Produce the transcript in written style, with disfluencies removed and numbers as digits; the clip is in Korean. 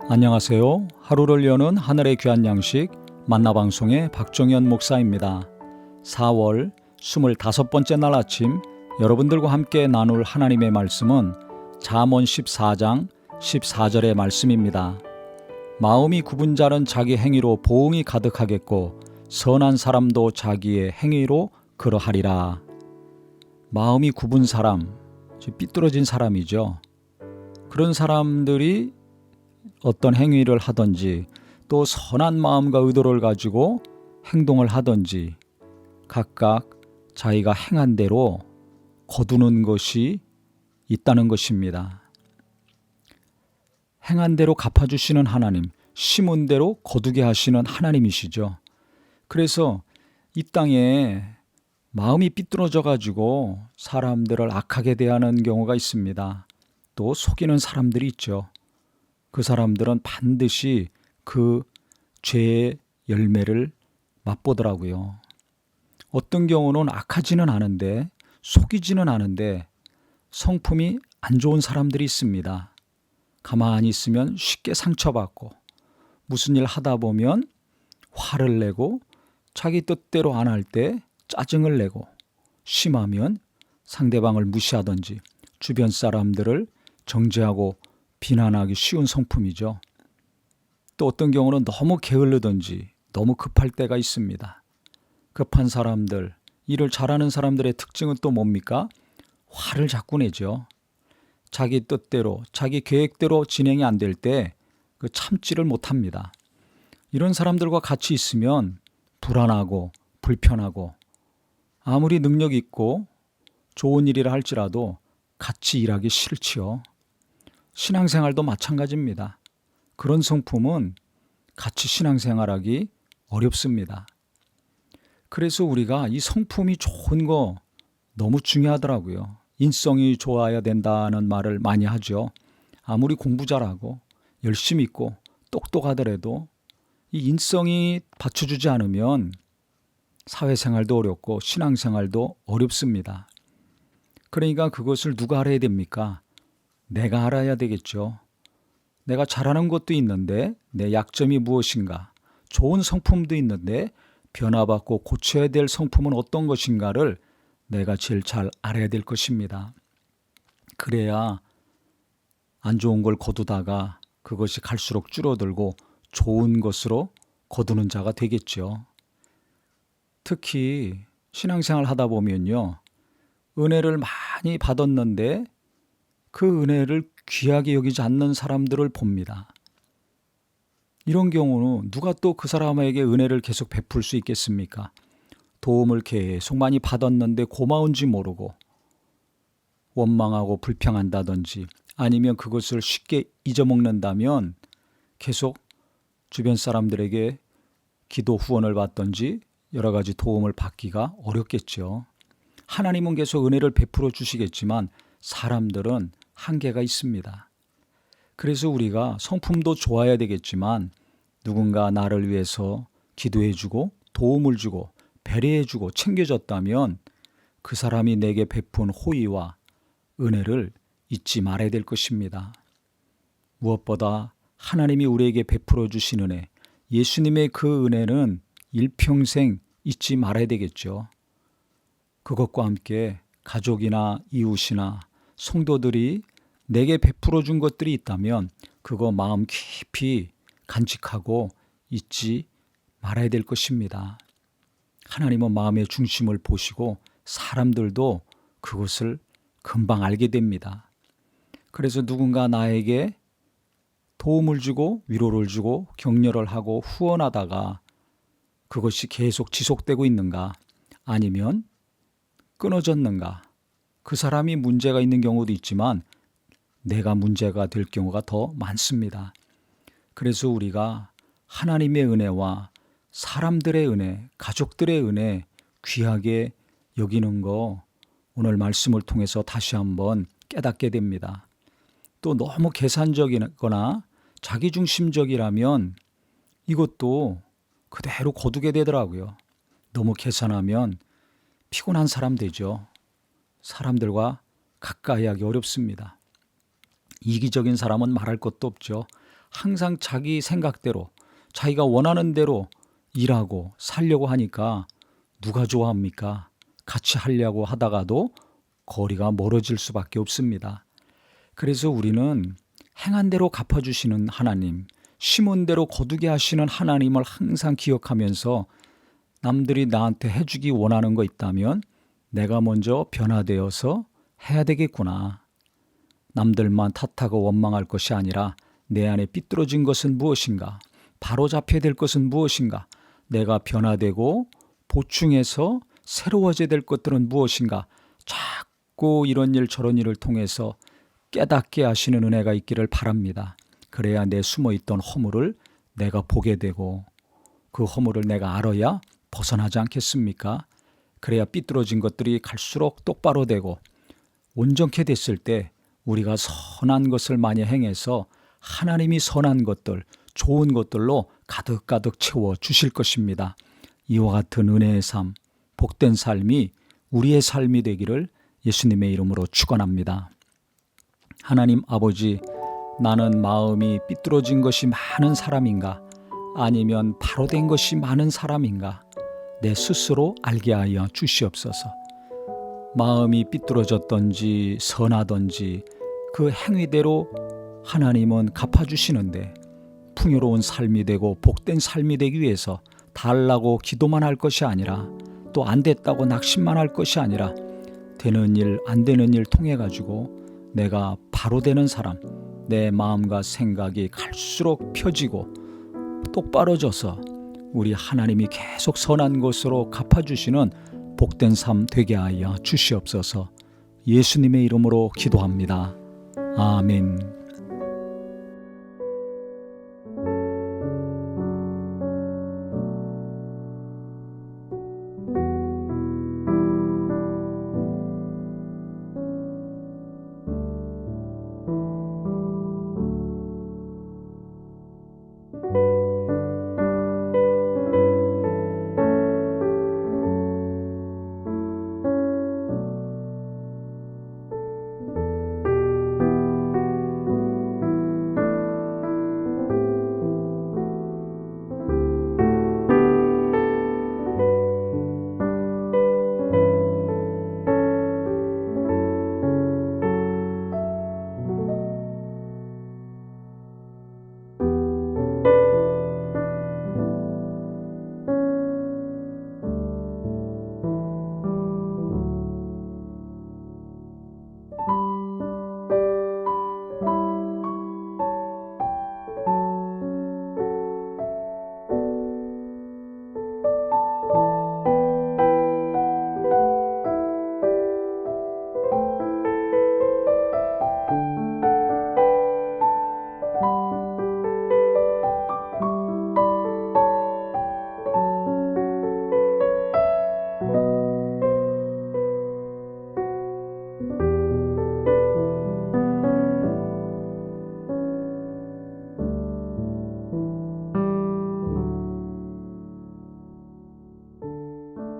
안녕하세요. 하루를 여는 하늘의 귀한 양식 만나방송의 박정현 목사입니다. 4월 25번째 날 아침 여러분들과 함께 나눌 하나님의 말씀은 잠언 14장 14절의 말씀입니다. 마음이 굽은 자는 자기 행위로 보응이 가득하겠고 선한 사람도 자기의 행위로 그러하리라. 마음이 굽은 사람, 삐뚤어진 사람이죠. 그런 사람들이 어떤 행위를 하든지 또 선한 마음과 의도를 가지고 행동을 하든지 각각 자기가 행한 대로 거두는 것이 있다는 것입니다. 행한 대로 갚아주시는 하나님, 심은 대로 거두게 하시는 하나님이시죠. 그래서 이 땅에 마음이 삐뚤어져 가지고 사람들을 악하게 대하는 경우가 있습니다. 또 속이는 사람들이 있죠. 그 사람들은 반드시 그 죄의 열매를 맛보더라고요. 어떤 경우는 악하지는 않은데 속이지는 않은데 성품이 안 좋은 사람들이 있습니다. 가만히 있으면 쉽게 상처받고 무슨 일 하다 보면 화를 내고 자기 뜻대로 안 할 때 짜증을 내고 심하면 상대방을 무시하든지 주변 사람들을 정죄하고 비난하기 쉬운 성품이죠. 또 어떤 경우는 너무 게을르든지 너무 급할 때가 있습니다. 급한 사람들, 일을 잘하는 사람들의 특징은 또 뭡니까? 화를 자꾸 내죠. 자기 뜻대로, 자기 계획대로 진행이 안 될 때 그 참지를 못합니다. 이런 사람들과 같이 있으면 불안하고 불편하고 아무리 능력 있고 좋은 일이라 할지라도 같이 일하기 싫지요. 신앙생활도 마찬가지입니다. 그런 성품은 같이 신앙생활하기 어렵습니다. 그래서 우리가 이 성품이 좋은 거 너무 중요하더라고요. 인성이 좋아야 된다는 말을 많이 하죠. 아무리 공부 잘하고 열심히 있고 똑똑하더라도 이 인성이 받쳐주지 않으면 사회생활도 어렵고 신앙생활도 어렵습니다. 그러니까 그것을 누가 알아야 됩니까? 내가 알아야 되겠죠. 내가 잘하는 것도 있는데 내 약점이 무엇인가? 좋은 성품도 있는데 변화받고 고쳐야 될 성품은 어떤 것인가를 내가 제일 잘 알아야 될 것입니다. 그래야 안 좋은 걸 거두다가 그것이 갈수록 줄어들고 좋은 것으로 거두는 자가 되겠죠. 특히 신앙생활 하다 보면요. 은혜를 많이 받았는데 그 은혜를 귀하게 여기지 않는 사람들을 봅니다. 이런 경우는 누가 또 그 사람에게 은혜를 계속 베풀 수 있겠습니까? 도움을 계속 많이 받았는데 고마운지 모르고 원망하고 불평한다든지 아니면 그것을 쉽게 잊어먹는다면 계속 주변 사람들에게 기도 후원을 받든지 여러 가지 도움을 받기가 어렵겠죠. 하나님은 계속 은혜를 베풀어 주시겠지만 사람들은 한계가 있습니다. 그래서 우리가 성품도 좋아야 되겠지만 누군가 나를 위해서 기도해주고 도움을 주고 배려해주고 챙겨줬다면 그 사람이 내게 베푼 호의와 은혜를 잊지 말아야 될 것입니다. 무엇보다 하나님이 우리에게 베풀어 주신 은혜, 예수님의 그 은혜는 일평생 잊지 말아야 되겠죠. 그것과 함께 가족이나 이웃이나 성도들이 내게 베풀어 준 것들이 있다면 그거 마음 깊이 간직하고 잊지 말아야 될 것입니다. 하나님은 마음의 중심을 보시고 사람들도 그것을 금방 알게 됩니다. 그래서 누군가 나에게 도움을 주고 위로를 주고 격려를 하고 후원하다가 그것이 계속 지속되고 있는가 아니면 끊어졌는가 그 사람이 문제가 있는 경우도 있지만 내가 문제가 될 경우가 더 많습니다. 그래서 우리가 하나님의 은혜와 사람들의 은혜, 가족들의 은혜 귀하게 여기는 거 오늘 말씀을 통해서 다시 한번 깨닫게 됩니다. 또 너무 계산적이거나 자기중심적이라면 이것도 그대로 거두게 되더라고요. 너무 계산하면 피곤한 사람 되죠. 사람들과 가까이 하기 어렵습니다. 이기적인 사람은 말할 것도 없죠. 항상 자기 생각대로 자기가 원하는 대로 일하고 살려고 하니까 누가 좋아합니까? 같이 하려고 하다가도 거리가 멀어질 수밖에 없습니다. 그래서 우리는 행한 대로 갚아주시는 하나님, 심은 대로 거두게 하시는 하나님을 항상 기억하면서 남들이 나한테 해주기 원하는 거 있다면 내가 먼저 변화되어서 해야 되겠구나. 남들만 탓하고 원망할 것이 아니라 내 안에 삐뚤어진 것은 무엇인가? 바로잡혀야 될 것은 무엇인가? 내가 변화되고 보충해서 새로워져야 될 것들은 무엇인가? 자꾸 이런 일 저런 일을 통해서 깨닫게 하시는 은혜가 있기를 바랍니다. 그래야 내 숨어있던 허물을 내가 보게 되고 그 허물을 내가 알아야 벗어나지 않겠습니까? 그래야 삐뚤어진 것들이 갈수록 똑바로 되고 온전케 됐을 때 우리가 선한 것을 많이 행해서 하나님이 선한 것들, 좋은 것들로 가득가득 채워 주실 것입니다. 이와 같은 은혜의 삶, 복된 삶이 우리의 삶이 되기를 예수님의 이름으로 축원합니다. 하나님 아버지, 나는 마음이 삐뚤어진 것이 많은 사람인가? 아니면 바로 된 것이 많은 사람인가? 내 스스로 알게 하여 주시옵소서. 마음이 삐뚤어졌던지 선하던지 그 행위대로 하나님은 갚아주시는데 풍요로운 삶이 되고 복된 삶이 되기 위해서 달라고 기도만 할 것이 아니라 또 안 됐다고 낙심만 할 것이 아니라 되는 일, 안 되는 일 통해 가지고 내가 바로 되는 사람, 내 마음과 생각이 갈수록 펴지고 똑바로져서 우리 하나님이 계속 선한 것으로 갚아주시는 복된 삶 되게 하여 주시옵소서. 예수님의 이름으로 기도합니다. 아멘.